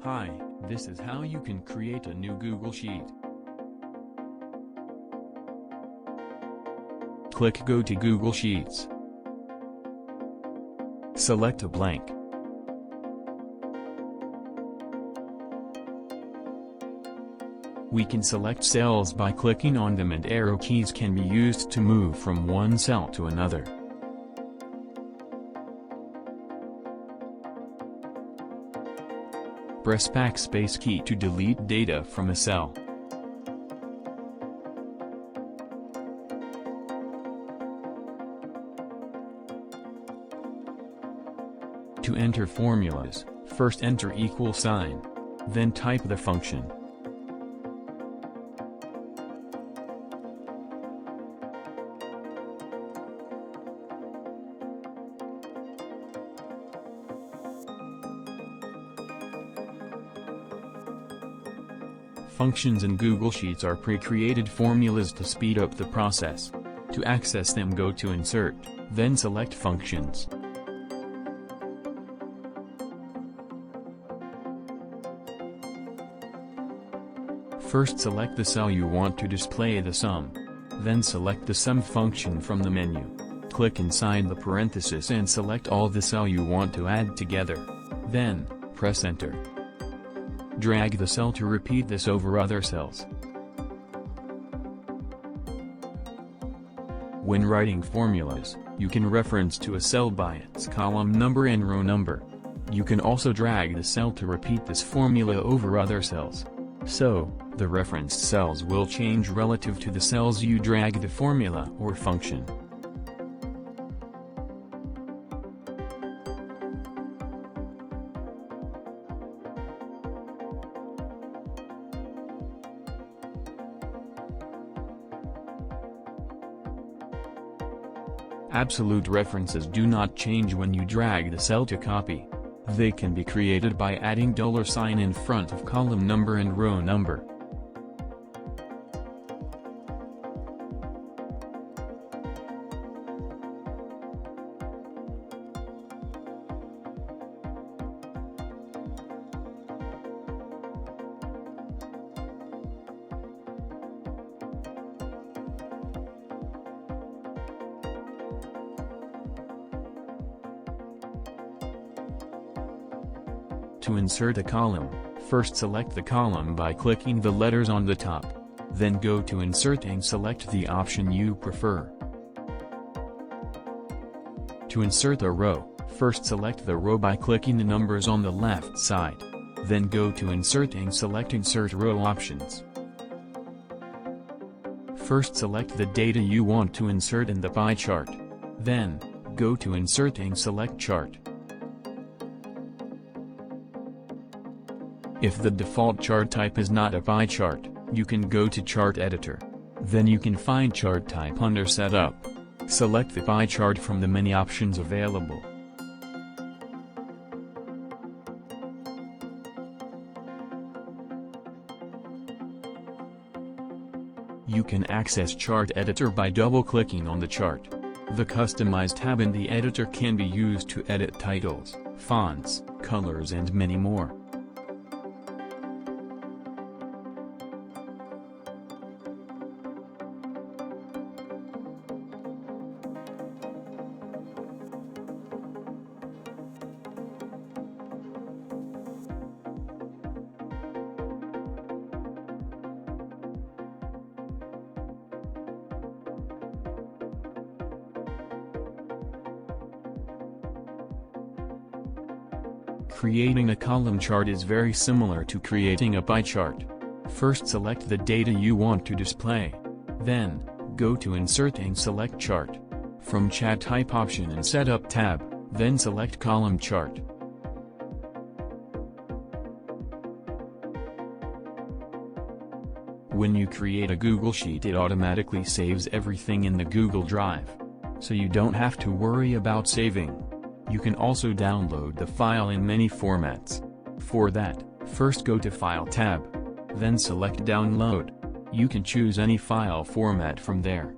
Hi, this is how you can create a new Google Sheet. Click Go to Google Sheets. Select a blank. We can select cells by clicking on them, and arrow keys can be used to move from one cell to another. Press backspace key to delete data from a cell. To enter formulas, first enter equal sign. Then type the function. Functions in Google Sheets are pre-created formulas to speed up the process. To access them, go to Insert, then select Functions. First select the cell you want to display the sum. Then select the sum function from the menu. Click inside the parenthesis and select all the cell you want to add together. Then, press Enter. Drag the cell to repeat this over other cells. When writing formulas, you can reference to a cell by its column number and row number. You can also drag the cell to repeat this formula over other cells. So, the referenced cells will change relative to the cells you drag the formula or function. Absolute references do not change when you drag the cell to copy. They can be created by adding $sign in front of column number and row number. To insert a column, first select the column by clicking the letters on the top. Then go to Insert and select the option you prefer. To insert a row, first select the row by clicking the numbers on the left side. Then go to Insert and select Insert Row options. First select the data you want to insert in the pie chart. Then, go to Insert and select Chart. If the default chart type is not a pie chart, you can go to Chart Editor. Then you can find chart type under Setup. Select the pie chart from the many options available. You can access Chart Editor by double-clicking on the chart. The Customize tab in the editor can be used to edit titles, fonts, colors and many more. Creating a column chart is very similar to creating a pie chart. First select the data you want to display. Then, go to Insert and select Chart. From Chat Type option and Setup tab, then select Column Chart. When you create a Google Sheet, it automatically saves everything in the Google Drive. So you don't have to worry about saving. You can also download the file in many formats. For that, first go to File tab. Then select Download. You can choose any file format from there.